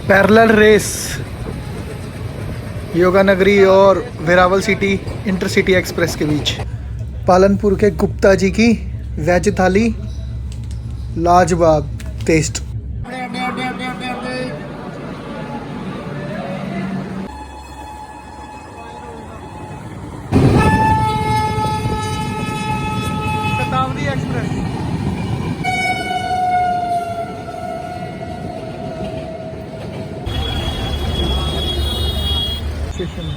Parallel race yoga नगरी और Veraval city intercity express के बीच। पालनपुर के गुप्ता जी की वेज थाली लाजवाब टेस्ट। शताब्दी एक्सप्रेस स्टेशन।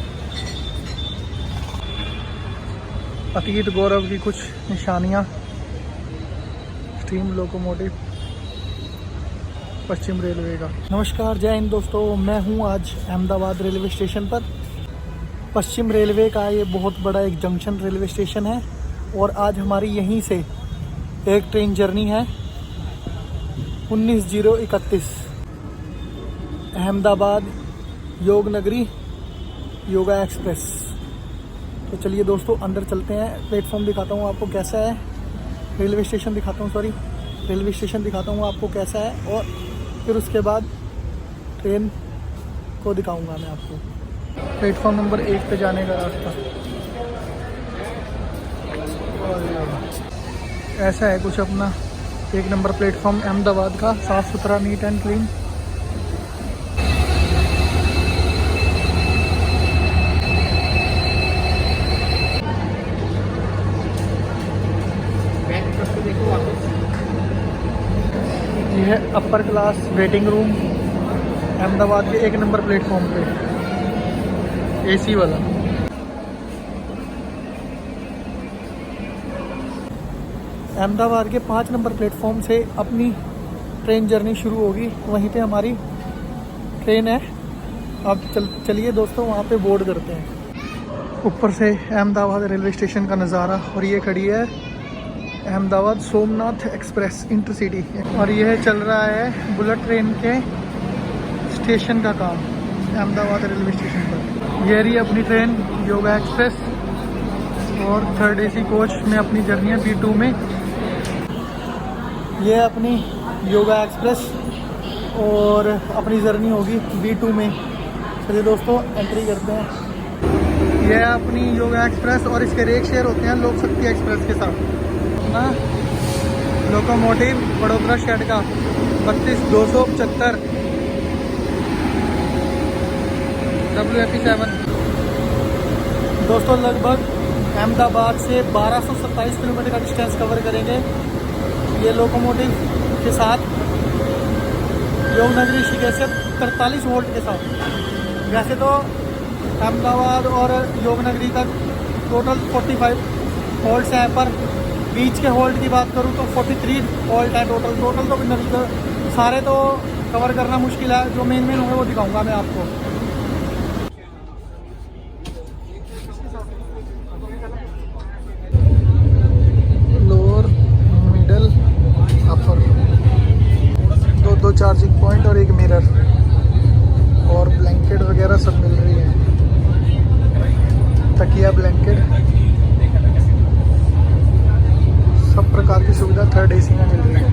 अतीत गौरव की कुछ निशानियां। स्टीम लोकोमोटिव पश्चिम रेलवे का। नमस्कार, जय हिंद दोस्तों। मैं हूं आज अहमदाबाद रेलवे स्टेशन पर। पश्चिम रेलवे का ये बहुत बड़ा एक जंक्शन रेलवे स्टेशन है और आज हमारी यहीं से एक ट्रेन जर्नी है 19/031 अहमदाबाद योग नगरी योगा एक्सप्रेस। तो चलिए दोस्तों अंदर चलते हैं। प्लेटफॉर्म दिखाता हूँ आपको कैसा है, रेलवे स्टेशन दिखाता हूँ आपको कैसा है और फिर उसके बाद ट्रेन को दिखाऊंगा मैं आपको। प्लेटफॉर्म नंबर 1 पे जाने का रास्ता ऐसा है कुछ अपना। 1 नंबर प्लेटफॉर्म अहमदाबाद का, साफ़ सुथरा, नीट एंड क्लीन। ये है upper class waiting room Ahmedabad के 1 नंबर प्लेटफॉर्म पे, एसी वाला। अहमदाबाद के 5 नंबर प्लेटफॉर्म से अपनी ट्रेन जर्नी शुरू होगी, वहीं पे हमारी ट्रेन है। अब चलिए दोस्तों वहाँ पे बोर्ड करते हैं। ऊपर से अहमदाबाद रेलवे स्टेशन का नज़ारा। और ये खड़ी है अहमदाबाद सोमनाथ एक्सप्रेस इंटरसिटी और यह चल रहा है बुलेट ट्रेन के स्टेशन का काम अहमदाबाद रेलवे स्टेशन पर। ये रही अपनी ट्रेन योगा एक्सप्रेस और 3rd AC कोच में अपनी जर्नी है B2 में। ये अपनी योगा एक्सप्रेस और अपनी जर्नी होगी B2 में। चलिए दोस्तों एंट्री करते हैं। यह अपनी योगा एक्सप्रेस और इसके रेक शेयर होते हैं लोक शक्ति एक्सप्रेस के साथ। अपना लोकोमोटिव बड़ोदरा शेड का 32275 WFE7। दोस्तों लगभग अहमदाबाद से 1227 किलोमीटर का डिस्टेंस कवर करेंगे ये लोकोमोटिव के साथ, योग नगरी ऋषिकेश से 43 वोल्ट के साथ। वैसे तो अहमदाबाद और योग नगरी का टोटल 45 वोल्ट्स हैं, पर बीच के होल्ट की बात करूँ तो 43 होल्ट है टोटल। तो सारे तो कवर करना मुश्किल है, जो मेन होंगे वो दिखाऊंगा मैं आपको। लोअर, मिडल, अपर, 2 चार्जिंग पॉइंट और 1 मिरर और ब्लैंकेट वगैरह सब मिल रही है। तकिया, ब्लैंकेट, सब प्रकार की सुविधा 3rd AC में मिल रही है।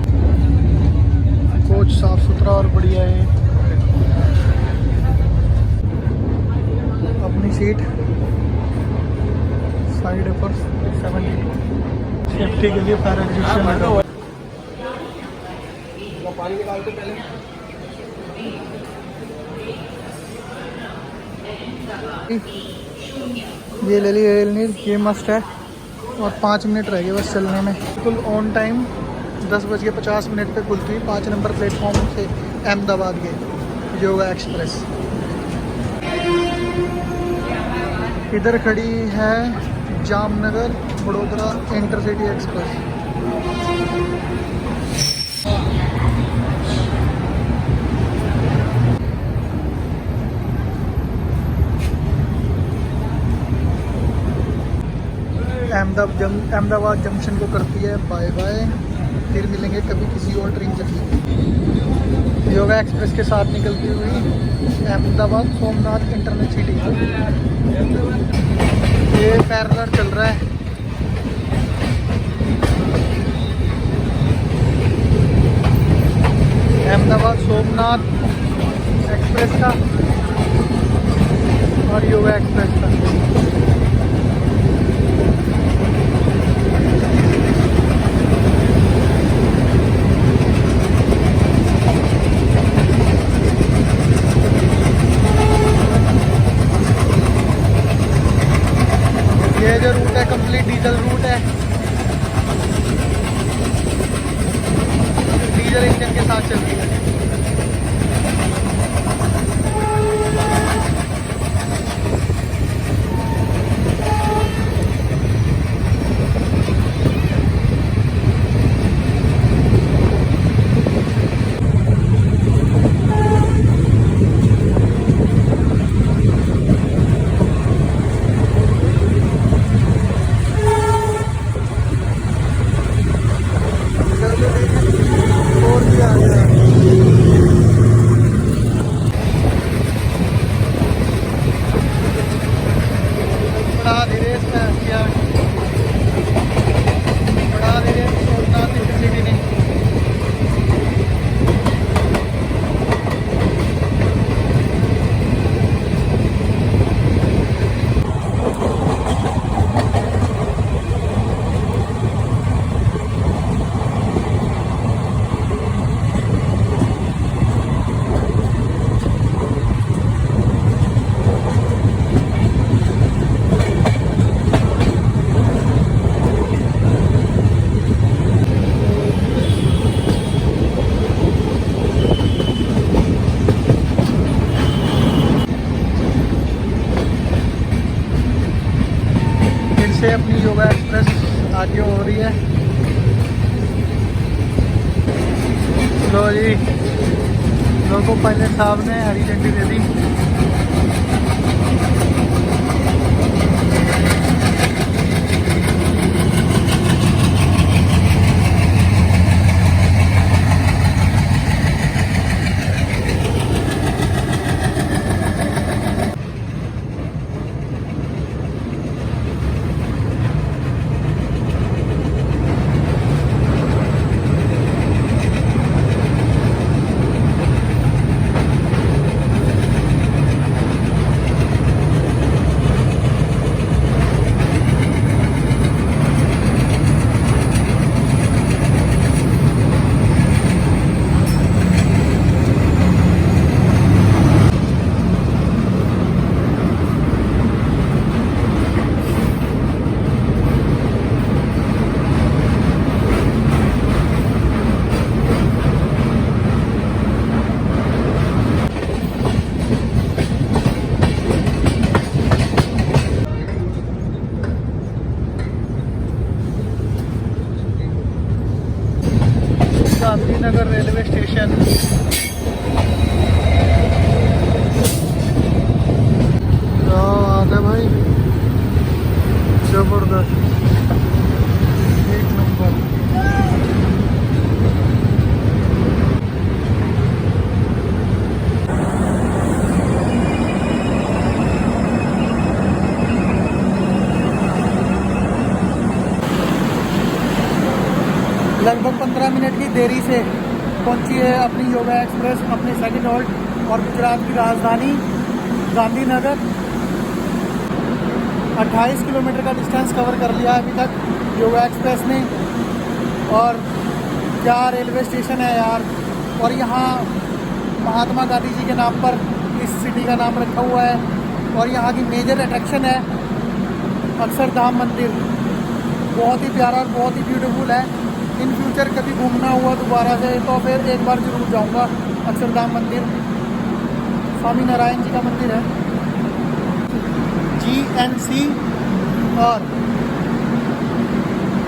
कोच साफ सुथरा और बढ़िया है। अपनी सीट साइड पर 72, सेफ्टी के लिए फायर एग्जिस्शन है। पानी निकाल के पहले ये ले ली रेलनीर, ये मस्ट है। और 5 मिनट रह गए बस चलने में। बिल्कुल ऑन टाइम 10:50 पे खुलती हुई 5 नंबर प्लेटफॉर्म से अहमदाबाद के योगा एक्सप्रेस। इधर खड़ी है Jamnagar Vadodara intercity express. Ahmedabad junction को करती है बाय बाय। फिर मिलेंगे कभी किसी और ट्रेन जर्नी। योगा एक्सप्रेस के साथ निकलती हुई अहमदाबाद सोमनाथ इंटरसिटी। ये पैरेलल चल रहा है। अहमदाबाद सोमनाथ एक्सप्रेस का और योगा एक्सप्रेस का। ये जो रूट है कंप्लीट डीजल रूट है, डीजल इंजन के साथ चलती है। से अपनी योगा एक्सप्रेस आगे हो रही है। लो जी, लोको पायलट साहब ने हरी झंडी दे दी। Gandhinagar railway station. क्या बात है भाई, जबरदस्त, एक नंबर। लगभग 15 मिनट की देरी से पहुंची है अपनी योगा एक्सप्रेस अपने सेकंड हॉल्ट और गुजरात की राजधानी गांधीनगर। 28 किलोमीटर का डिस्टेंस कवर कर लिया अभी तक योगा एक्सप्रेस ने। और क्या रेलवे स्टेशन है यार। और यहाँ महात्मा गांधी जी के नाम पर इस सिटी का नाम रखा हुआ है। और यहाँ की मेजर अट्रैक्शन है अक्षरधाम मंदिर। बहुत ही प्यारा और बहुत ही ब्यूटीफुल है। इन फ्यूचर कभी घूमना हुआ दोबारा से तो फिर एक बार जरूर जाऊंगा अक्षरधाम मंदिर। स्वामी नारायण जी का मंदिर है। GNC और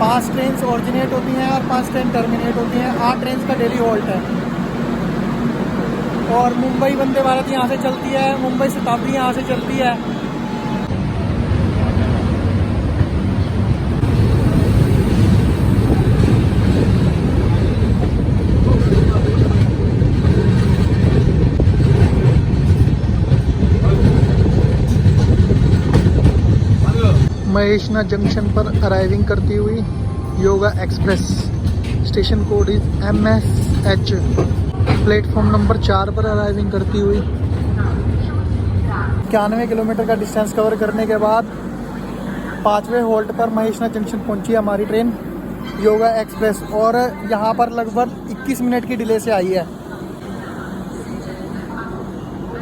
5 ट्रेन ओरिजिनेट होती हैं और 5 ट्रेन टर्मिनेट होती हैं। 8 ट्रेन का डेली हॉल्ट है। और मुंबई वंदे भारत यहाँ से चलती है, मुंबई शताब्दी यहाँ से चलती है। महेशना जंक्शन पर अराइविंग करती हुई yoga express. Station code is MSH। Platform number 4 पर अराइविंग करती हुई 91 किलोमीटर का डिस्टेंस कवर करने के बाद 5वें होल्ट पर महेशना जंक्शन पहुंची है हमारी ट्रेन योगा एक्सप्रेस, और यहाँ पर लगभग 21 मिनट की डिले से आई है।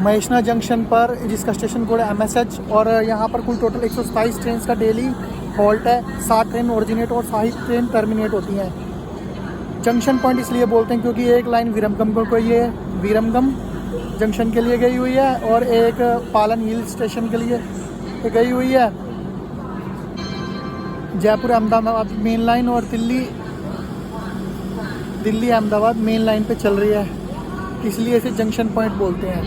महेशना जंक्शन पर जिसका स्टेशन कोड है MSH, और यहाँ पर कुल टोटल 127 ट्रेन का डेली हॉल्ट है। 7 ट्रेन ओरिजिनेट और 7 ट्रेन टर्मिनेट होती हैं। जंक्शन पॉइंट इसलिए बोलते हैं क्योंकि एक लाइन विरमगम को ये विरमगम जंक्शन के लिए गई हुई है और एक पालन हिल स्टेशन के लिए गई हुई है। जयपुर अहमदाबाद मेन लाइन और दिल्ली अहमदाबाद मेन लाइन पे चल रही है, इसलिए इसे जंक्शन पॉइंट बोलते हैं।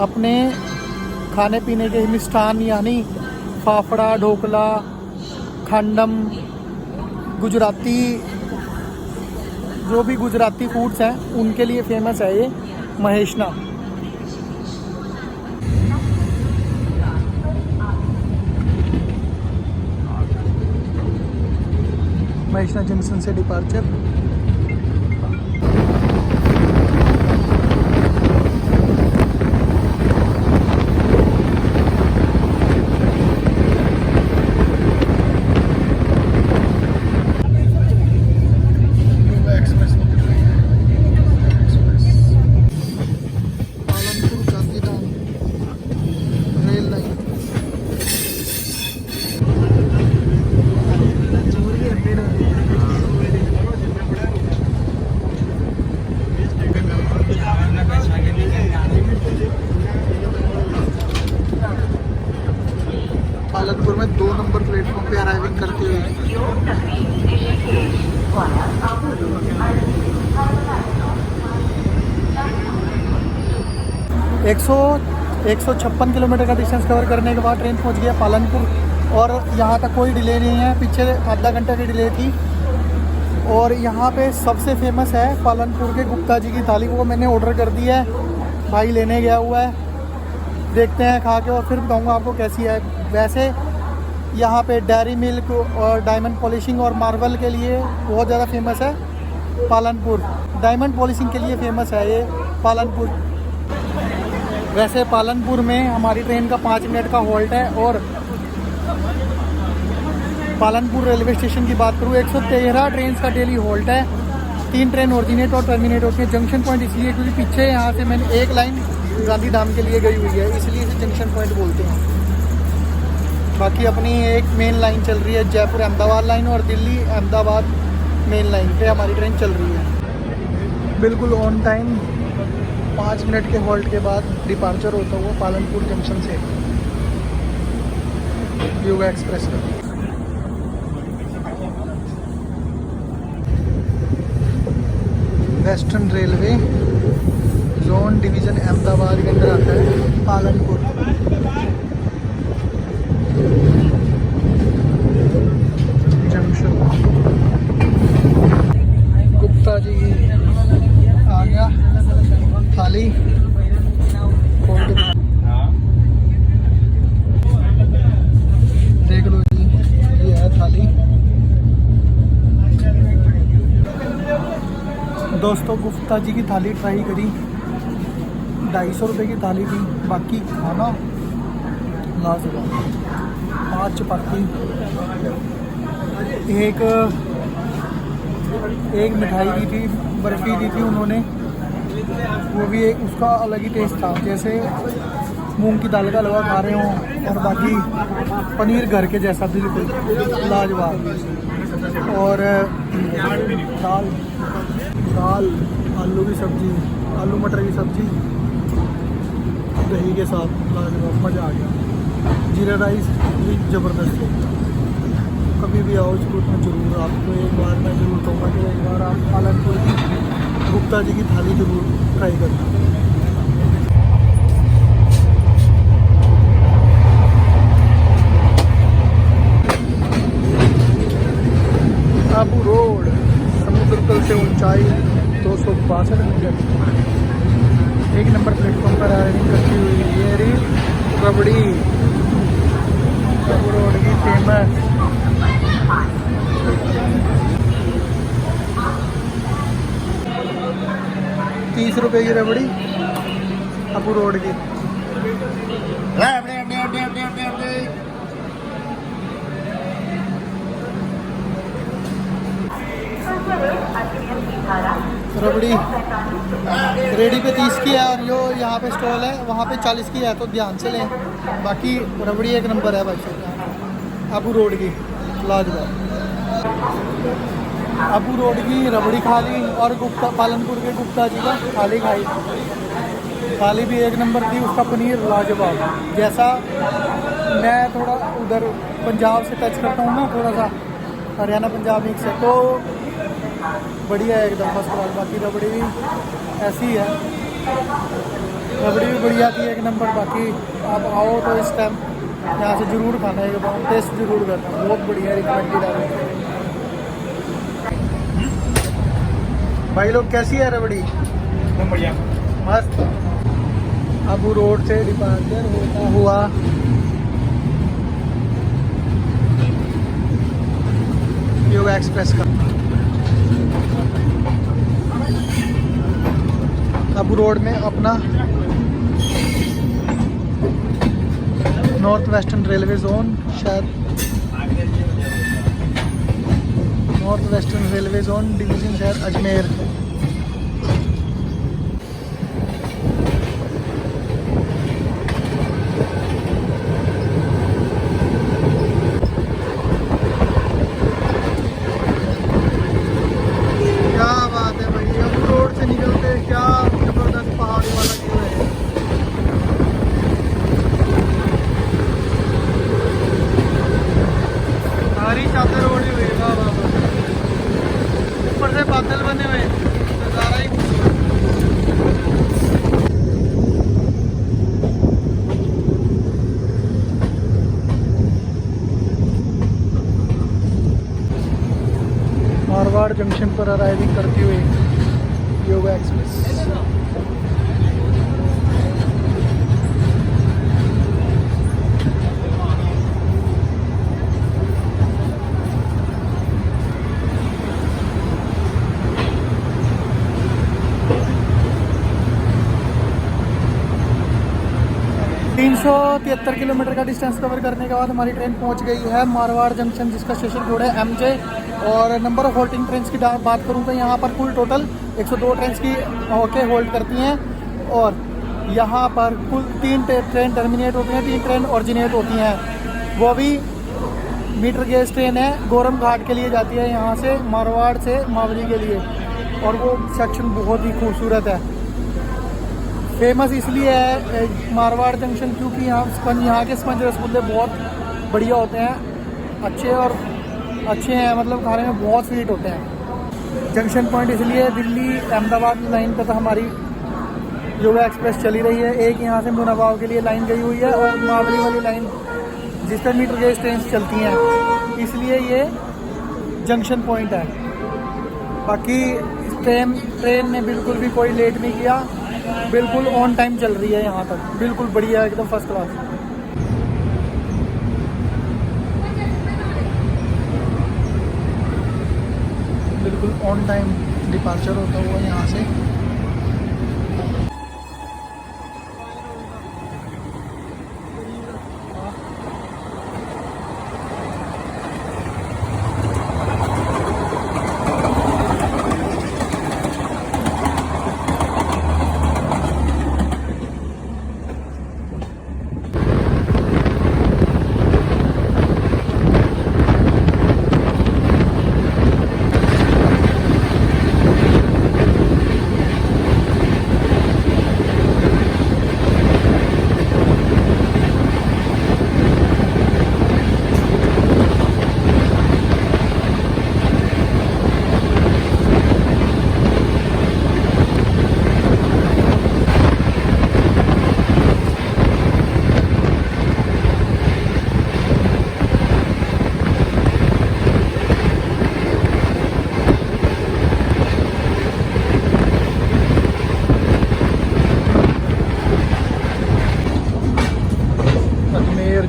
अपने खाने पीने के मिष्ठान यानी फाफड़ा, ढोकला, खांडम, गुजराती, जो भी गुजराती फूड्स हैं उनके लिए फेमस है ये महेशना। महेशना जंक्शन से डिपार्चर। पालनपुर में 2 नंबर प्लेटफॉर्म पे अराइविंग करते हुए 156 किलोमीटर का डिस्टेंस कवर करने के बाद ट्रेन पहुंच गया पालनपुर, और यहाँ तक कोई डिले नहीं है। पीछे आधा घंटा की डिले थी। और यहाँ पे सबसे फेमस है पालनपुर के गुप्ता जी की थाली, वो मैंने ऑर्डर कर दी है, भाई लेने गया हुआ है। देखते हैं खा के और फिर बताऊँगा आपको कैसी है। वैसे यहाँ पे डेयरी मिल्क और डायमंड पॉलिशिंग और मार्बल के लिए बहुत ज़्यादा फेमस है पालनपुर। डायमंड पॉलिशिंग के लिए फेमस है ये पालनपुर। वैसे पालनपुर में हमारी ट्रेन का 5 मिनट का हॉल्ट है। और पालनपुर रेलवे स्टेशन की बात करूँ 113 ट्रेन का डेली हॉल्ट है। 3 ट्रेन ओरिजिनेट और टर्मिनेट होती है। जंक्शन पॉइंट इसलिए क्योंकि पीछे यहाँ से मैंने एक लाइन गांधी धाम के लिए गई हुई है, इसलिए इसे जंक्शन पॉइंट बोलते हैं। बाकी अपनी एक मेन लाइन चल रही है जयपुर अहमदाबाद लाइन, और दिल्ली अहमदाबाद मेन लाइन पे हमारी ट्रेन चल रही है बिल्कुल ऑन टाइम। 5 मिनट के हॉल्ट के बाद डिपार्चर होता हुआ पालनपुर जंक्शन से योगा एक्सप्रेस का। Western railway zone division Ahmedabad के अंदर आता है पालनपुर। जंक्शन गुप्ता जी आ गया थाली। देख लो जी, ये है थाली। दोस्तों गुप्ता जी की थाली ट्राई करी, 250 रुपये की थाली थी। बाकी खाना लाजवाब। 5 चपाती, एक मिठाई दी थी, बर्फ़ी दी थी उन्होंने, वो भी एक उसका अलग ही टेस्ट था, जैसे मूंग की दाल का हलवा खा रहे हों। और बाकी पनीर घर के जैसा बिल्कुल लाजवाब। और दाल आलू की सब्ज़ी, आलू मटर की सब्ज़ी दही के साथ लाजवाब, मज़ा आ गया। जीरा राइस भी ज़बरदस्त है। कभी भी आओ जरूर में ज़रूर, आपको एक बार मैं ज़रूर कहूँगा कि एक बार आप पालनपुर की गुप्ता जी की थाली ज़रूर ट्राई करना। आबू रोड समुद्र तल से ऊंचाई 262 मीटर। 1 नंबर प्लेटफॉर्म पर अराइविंग करती हुई ये रही रबड़ी, आबू रोड की फेमस। 1 30 रुपए की रबड़ी अबू रोड की। रबड़ी रेडी पे 30 की है, और जो यहाँ पे स्टॉल है वहाँ पे 40 की है, तो ध्यान से लें। बाकी रबड़ी एक नंबर है भाई, अबू रोड की लाजवाब। अबू रोड की रबड़ी खा ली, और गुप्ता पालनपुर के गुप्ता जी का थाली खाई। थाली भी एक नंबर थी, उसका पनीर लाजवाब। जैसा मैं थोड़ा उधर पंजाब से टच करता हूँ ना, थोड़ा सा हरियाणा पंजाब मिक्स है, तो बढ़िया है एकदम फर्स्ट क्लास। बाकी रबड़ी भी ऐसी है, रबड़ी भी बढ़िया थी एक नंबर। बाकी आप आओ तो इस टाइम यहाँ से ज़रूर खाना है, एकदम टेस्ट ज़रूर करना, बहुत बढ़िया रिकमेंडेड है भाई लोग। कैसी है रबड़ी? एकदम बढ़िया मस्त। अबू रोड से डिपार्चर होता हुआ योगा एक्सप्रेस का अबू रोड में अपना नॉर्थ वेस्टर्न रेलवे जोन, शायद north western railway zone division शायद अजमेर। क्या बात है भाई, अबू रोड से निकलते क्या जबरदस्त पहाड़ी वाला व्यू है। सारी चादर ओढ़ी हुई है, वाह वाह वाह। ऊपर से बादल बने हुए, नज़ारा ही मारवाड़ जंक्शन पर अराइविंग करती हुई योगा एक्सप्रेस। 373 किलोमीटर का डिस्टेंस कवर करने के बाद हमारी ट्रेन पहुंच गई है मारवाड़ जंक्शन, जिसका स्टेशन कोड है MJ। और नंबर ऑफ होल्डिंग ट्रेन की बात करूं तो यहाँ पर कुल टोटल 102 ट्रेन की होके होल्ड करती हैं, और यहाँ पर कुल 3 ट्रेन टर्मिनेट होती हैं, 3 ट्रेन ऑरिजिनेट होती हैं। वो भी मीटर गेज ट्रेन है, गोरम घाट के लिए जाती है यहाँ से, मारवाड़ से मावली के लिए, और वो सेक्शन बहुत ही खूबसूरत है। फेमस इसलिए है मारवाड़ जंक्शन क्योंकि यहाँ के स्पंज रसगुल्ले बहुत बढ़िया होते हैं, अच्छे हैं, मतलब खाने में बहुत स्वीट होते हैं। जंक्शन पॉइंट इसलिए दिल्ली अहमदाबाद लाइन पर तो हमारी योगा एक्सप्रेस चली रही है, एक यहाँ से मुनाबाव के लिए लाइन गई हुई है, और मावली वाली लाइन जिस पर मीटर गेज ट्रेन चलती हैं, इसलिए ये जंक्शन पॉइंट है। बाकी ट्रेन ने बिल्कुल भी कोई लेट नहीं किया, बिल्कुल ऑन टाइम चल रही है यहाँ तक, बिल्कुल बढ़िया एकदम फर्स्ट क्लास। बिल्कुल ऑन टाइम डिपार्चर होता हुआ यहाँ से।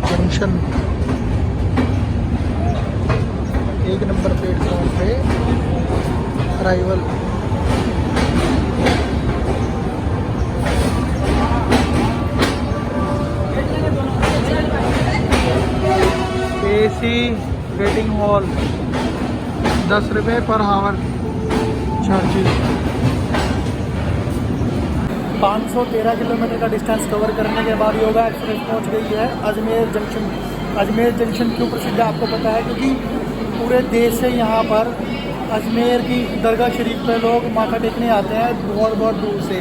जंक्शन एक नंबर प्लेटफॉर्म पे अराइवल। AC वेटिंग हॉल 10 रुपये पर हावर चार्जेस। 513 किलोमीटर का डिस्टेंस कवर करने के बाद योगा एक्सप्रेस पहुंच गई है अजमेर जंक्शन। अजमेर जंक्शन क्यों प्रसिद्ध है आपको पता है? क्योंकि पूरे देश से यहाँ पर अजमेर की दरगाह शरीफ पे लोग माथा टेकने आते हैं बहुत बहुत दूर से।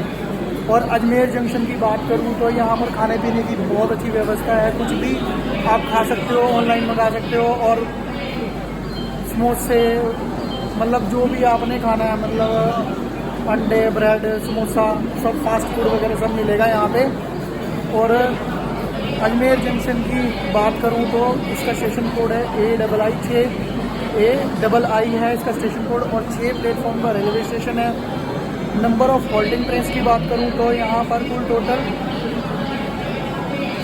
और अजमेर जंक्शन की बात करूँ तो यहाँ पर खाने पीने की बहुत अच्छी व्यवस्था है। कुछ भी आप खा सकते हो, ऑनलाइन मंगा सकते हो। और समोसे, मतलब जो भी आपने खाना है, मतलब अंडे, ब्रेड, समोसा, सब फास्ट फूड वगैरह सब मिलेगा यहाँ पे। और अजमेर जंक्शन की बात करूँ तो इसका स्टेशन कोड है AII 6 AII है इसका स्टेशन कोड। और 6 प्लेटफॉर्म का रेलवे स्टेशन है। नंबर ऑफ होल्डिंग ट्रेन की बात करूँ तो यहाँ पर कुल टोटल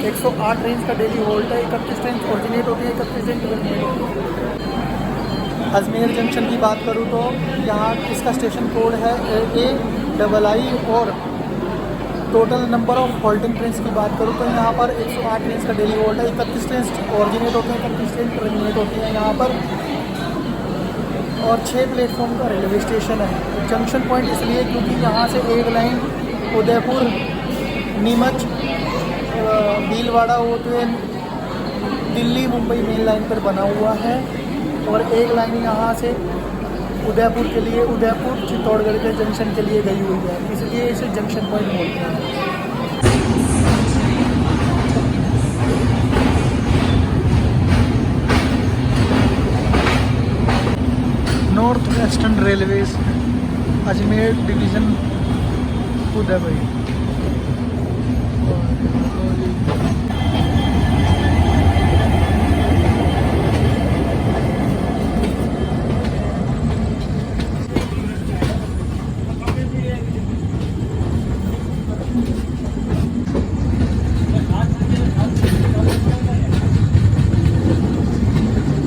108 ट्रेन का डेली होल्ड है। 31 ट्रेन ऑरिजिनेट होती है, 31 ट्रेन टर्मिनेट होती है। अजमेर जंक्शन की बात करूँ तो यहाँ इसका स्टेशन कोड है AII। और total number of holding train की बात करूँ तो यहाँ पर 108 ट्रेन का डेली होल्ड है। 31 ट्रेन ऑरिजिनेट होते हैं, 31 ट्रेन टर्मिनेट होती हैं यहाँ पर। और 6 प्लेटफॉर्म का रेलवे स्टेशन है। जंक्शन पॉइंट इसलिए क्योंकि यहाँ से एक लाइन उदयपुर, नीमच, भीलवाड़ा होते हुए दिल्ली मुंबई मेन लाइन पर बना हुआ है। और एक लाइन यहाँ से उदयपुर के लिए, उदयपुर चित्तौड़गढ़ के जंक्शन के लिए गई हुई है, इसलिए इसे जंक्शन पॉइंट बोलते हैं। North western railways Ajmer division Udaipur.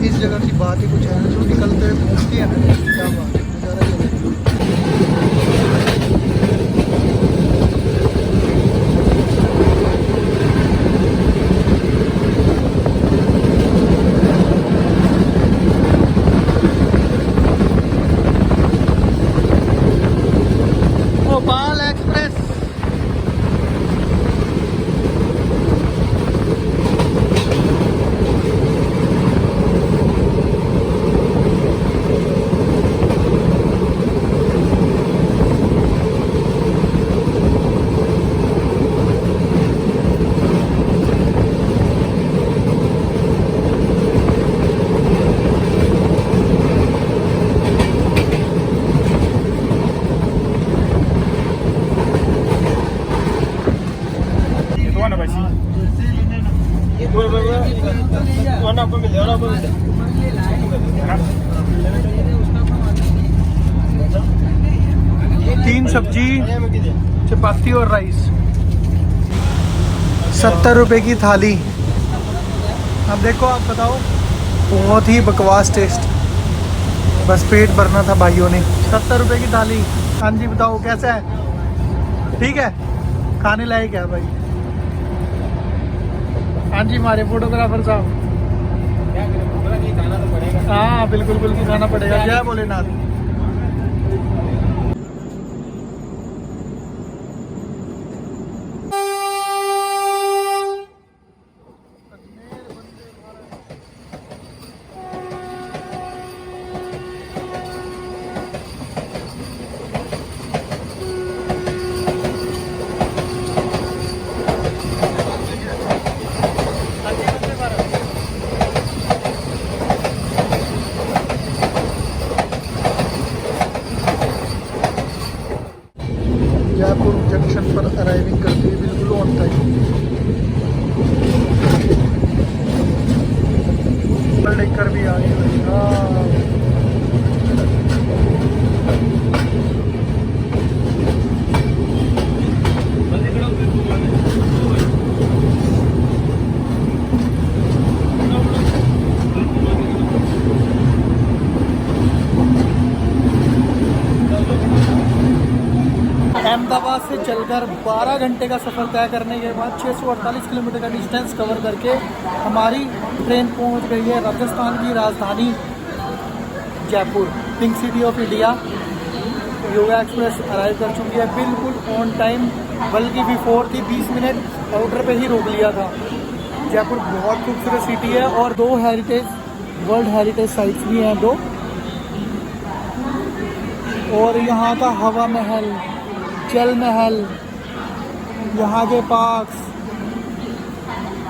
इस जगह की बात ही कुछ है, जो निकलते हुए पहुँचती है ना, क्या बात है, नज़ारा ये है। भोपाल एक्सप्रेस तीन सब्जी, चपाती और राइस, 70 रुपए की थाली। अब देखो, आप बताओ, बहुत ही बकवास टेस्ट, बस पेट भरना था भाइयों ने। 70 रुपए की थाली। हाँ जी, बताओ कैसा है? ठीक है, खाने लायक है भाई। हाँ जी, हमारे फोटोग्राफर साहब। हाँ बिल्कुल बिल्कुल, खाना पड़ेगा। जय भोलेनाथ। जयपुर जंक्शन पर अराइविंग करते हुए बिल्कुल ऑन टाइम। लेकर भी आ गई भाई। हाँ, अहमदाबाद से चलकर 12 घंटे का सफ़र तय करने के बाद 648 किलोमीटर का डिस्टेंस कवर करके हमारी ट्रेन पहुंच गई है राजस्थान की राजधानी Jaipur, pink city of India. Yoga express arrive कर चुकी है बिल्कुल ऑन टाइम, बल्कि बिफोर थी, 20 मिनट काउंटर पे ही रोक लिया था। जयपुर बहुत खूबसूरत सिटी है और 2 वर्ल्ड हेरिटेज साइट्स भी हैं 2, और यहाँ का हवा महल, जल महल, यहाँ के पार्क्स,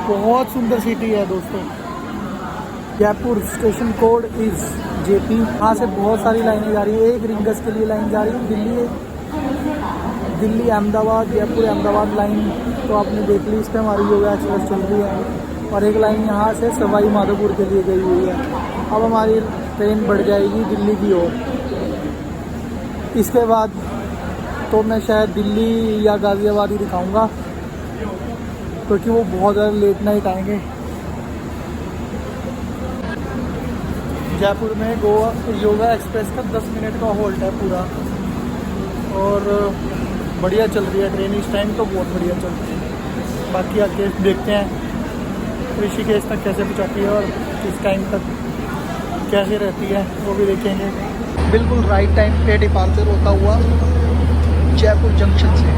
बहुत सुंदर सिटी है दोस्तों। Jaipur station code is JP. यहाँ से बहुत सारी लाइनें जा रही है, एक रिंगस के लिए लाइन जा रही है, दिल्ली अहमदाबाद, जयपुर अहमदाबाद लाइन तो आपने देख ली, इस पर हमारी योगा एक्सप्रेस चल रही है। और एक लाइन यहाँ से सवाई माधोपुर के लिए गई हुई है। अब हमारी ट्रेन बढ़ जाएगी दिल्ली की ओर। इसके बाद तो मैं शायद दिल्ली या गाज़ियाबाद ही दिखाऊंगा, क्योंकि वो बहुत ज़्यादा लेट नाइट आएंगे। जयपुर में गोवा योगा एक्सप्रेस का 10 मिनट का होल्ड है पूरा, और बढ़िया चल रही है ट्रेन इस टाइम, तो बहुत बढ़िया चल रही है। बाकी आगे देखते हैं ऋषिकेश तक कैसे पहुँचाती है और किस टाइम तक कैसे रहती है, वो भी देखेंगे। बिल्कुल राइट टाइम पे डिपार्चर होता हुआ जयपुर जंक्शन से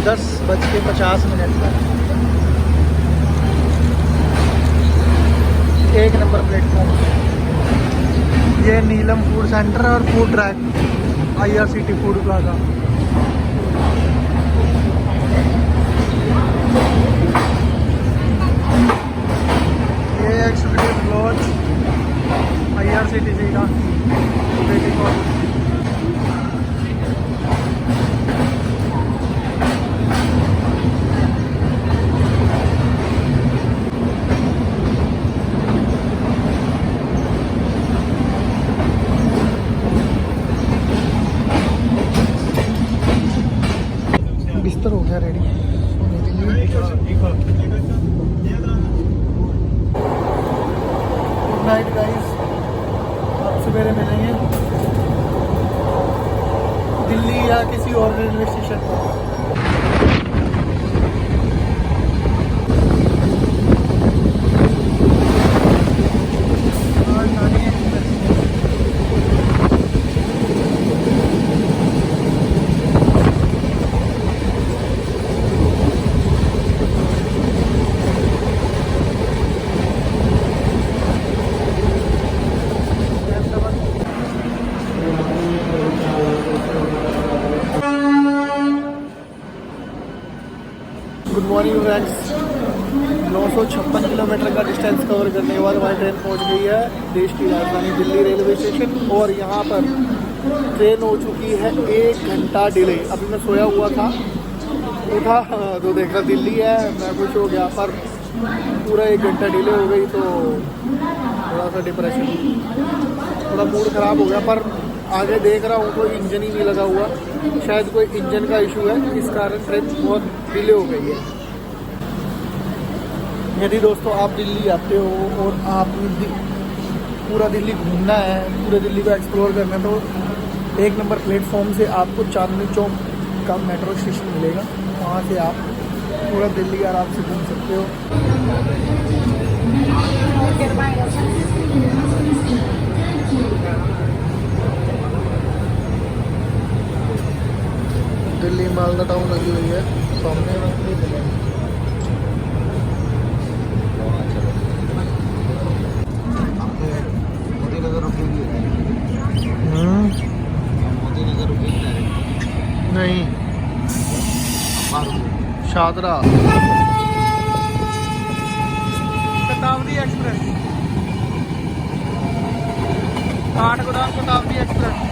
10:50 पर 1 नंबर प्लेटफॉर्म। ये नीलम फूड सेंटर और food track, IRCT food plaza. ये एक्सिक्यूटिव लॉज IRCTC का वेटिंग हॉल। बिस्तर हो गया रेडी सोने के लिए। गुड नाइट गाइस, आप सवेरे मिलेंगे दिल्ली या किसी और रेलवे स्टेशन पर। गुड मॉर्निंग फ्रेंड्स, 956 किलोमीटर का डिस्टेंस कवर करने के बाद हमारी ट्रेन पहुंच गई है देश की राजधानी दिल्ली रेलवे स्टेशन। और यहाँ पर ट्रेन हो चुकी है 1 घंटा डिले। अभी मैं सोया हुआ था, उठा तो देखा दिल्ली है, मैं खुश हो गया, पर पूरा 1 घंटा डिले हो गई तो थोड़ा सा डिप्रेशन, थोड़ा मूड ख़राब हो गया। पर आगे देख रहा हूँ कोई इंजन ही नहीं लगा हुआ, शायद कोई इंजन का इशू है, इस कारण ट्रेन बहुत डिले हो गई है। यदि दोस्तों आप दिल्ली आते हो और आप पूरा दिल्ली घूमना है, पूरे दिल्ली को एक्सप्लोर करना है, तो 1 नंबर प्लेटफॉर्म से आपको चांदनी चौक का मेट्रो स्टेशन मिलेगा। वहाँ से आप पूरा दिल्ली आराम से घूम सकते हो। दिल्ली मालदा टाउन लगी हुई है सामने। नहीं, शादरा शताब्दी एक्सप्रेस, काठगोदाम शताब्दी एक्सप्रेस।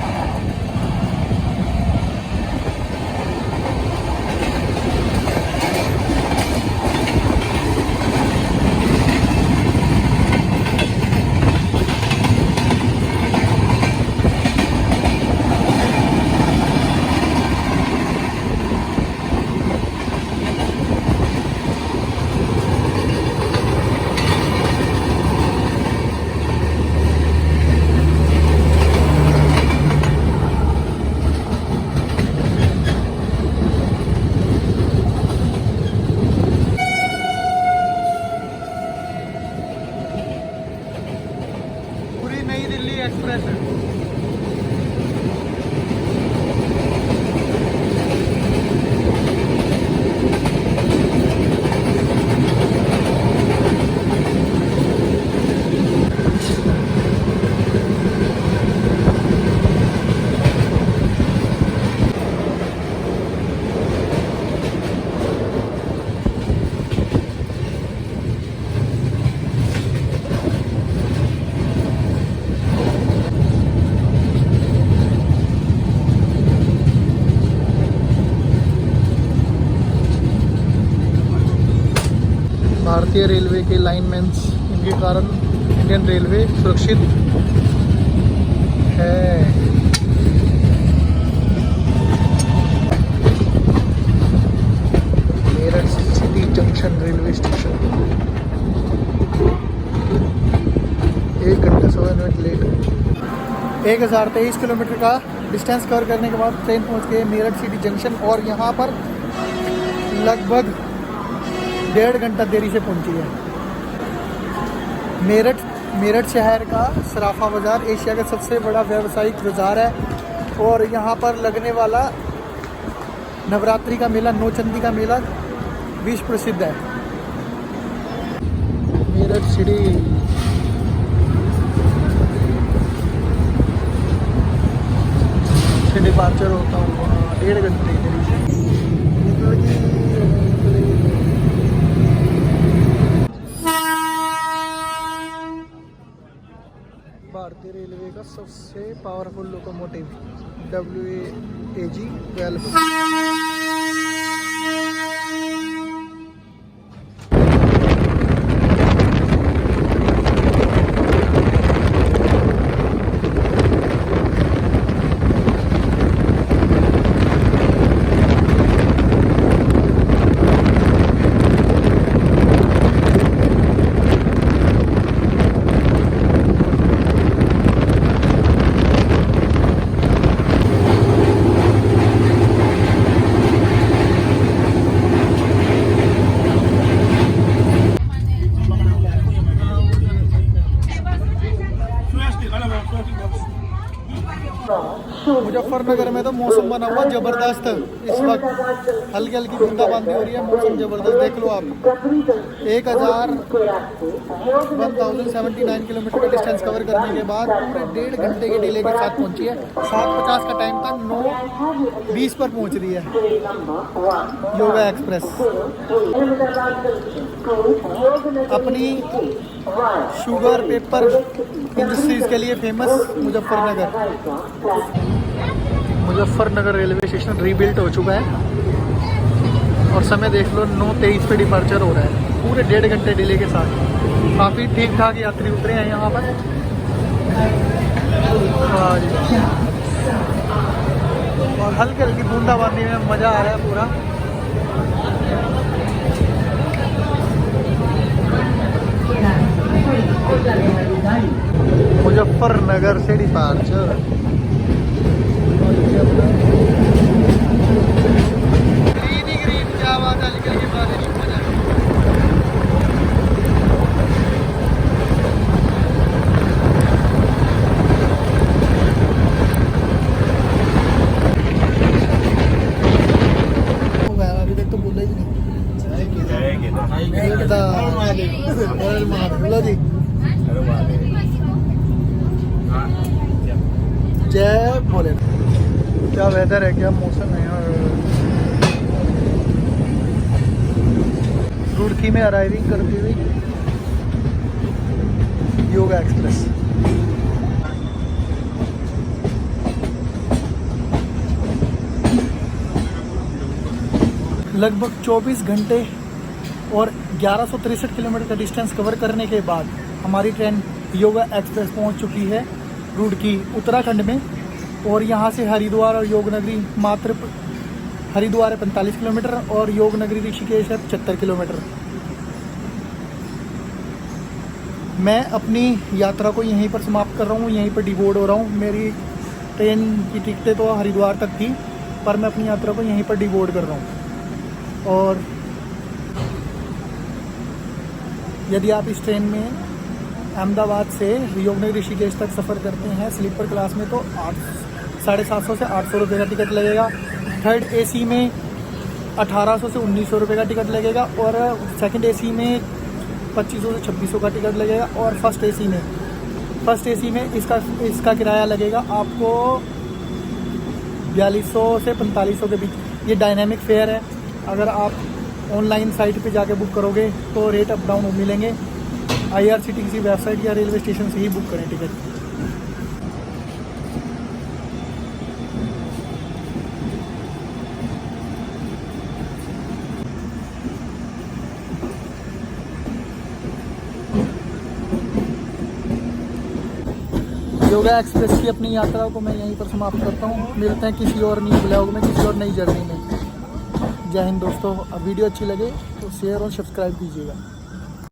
भारतीय रेलवे के लाइनमैन्स, इनके कारण इंडियन रेलवे सुरक्षित है। Meerut city junction railway station 1 घंटे 16 मिनट लेट। 1023 किलोमीटर का डिस्टेंस कवर करने के बाद ट्रेन पहुंच गई मेरठ सिटी जंक्शन और यहाँ पर लगभग 1.5 घंटा देरी से पहुंची है। मेरठ शहर का सराफा बाज़ार एशिया का सबसे बड़ा व्यावसायिक बाज़ार है और यहाँ पर लगने वाला नवरात्रि का मेला, नौचंदी का मेला विश्व प्रसिद्ध है। मेरठ सिटी से डिपार्चर होता हूँ 1.5 घंटे भारतीय रेलवे का सबसे पावरफुल लोकोमोटिव WAG 12। मुजफ्फरनगर में तो मौसम बना हुआ जबरदस्त। इस वक्त हल्की हल्की बूंदाबांदी हो रही है, मौसम जबरदस्त देख लो आप। 1079 किलोमीटर का डिस्टेंस कवर करने के बाद पूरे 1.5 घंटे के डिले के साथ पहुंची है। 7:50 का टाइम था, 9:20 पर पहुंच रही है योगा एक्सप्रेस। अपनी शुगर पेपर इंडस्ट्रीज के लिए famous Muzaffarnagar railway station rebuilt हो चुका है और समय देख लो 9:23 पे डिपार्चर हो रहा है पूरे 1.5 घंटे डिले के साथ। काफ़ी ठीक ठाक यात्री उतरे हैं यहाँ पर। और हल्की हल्की बूंदाबांदी में मज़ा आ रहा है पूरा। मुजफ्फरनगर से डिपार्चर ग्रीन क्या बात है, निकल के बाद अभी तक तो बोला ही नहीं। जय भोले। क्या वेदर है, क्या मौसम है यार। रुड़की में अराइविंग करती हुई योगा एक्सप्रेस। लगभग 24 घंटे और 1163 किलोमीटर का डिस्टेंस कवर करने के बाद हमारी ट्रेन योगा एक्सप्रेस पहुंच चुकी है रुड़की उत्तराखंड में। और यहाँ से हरिद्वार और योगनगरी मात्र हरिद्वार है 45 किलोमीटर और योगनगरी ऋषिकेश है 75 किलोमीटर। मैं अपनी यात्रा को यहीं पर समाप्त कर रहा हूँ, यहीं पर डिबोर्ड हो रहा हूँ। मेरी ट्रेन की टिकटें तो हरिद्वार तक थी पर मैं अपनी यात्रा को यहीं पर डिबोर्ड कर रहा हूँ। और यदि आप इस ट्रेन में अहमदाबाद से योगनगरी ऋषिकेश तक सफ़र करते हैं स्लीपर क्लास में तो 750 से 800 रुपये का टिकट लगेगा। थर्ड AC में 1800 से 1900 रुपये का टिकट लगेगा और सेकंड AC में 2500 से 2600 का टिकट लगेगा। और फर्स्ट AC में इसका किराया लगेगा आपको 4200 से 4500 के बीच। ये डायनामिक फेयर है, अगर आप ऑनलाइन साइट पे जाके बुक करोगे तो रेट अप डाउन मिलेंगे। IRCTC वेबसाइट या रेलवे स्टेशन से ही बुक करें टिकट। सूर्या एक्सप्रेस की अपनी यात्रा को मैं यहीं पर समाप्त करता हूँ। मिलते हैं किसी और न्यू ब्लॉग में, किसी और नई जर्नी में। जय हिंद दोस्तों। वीडियो अच्छी लगे तो शेयर और सब्सक्राइब कीजिएगा।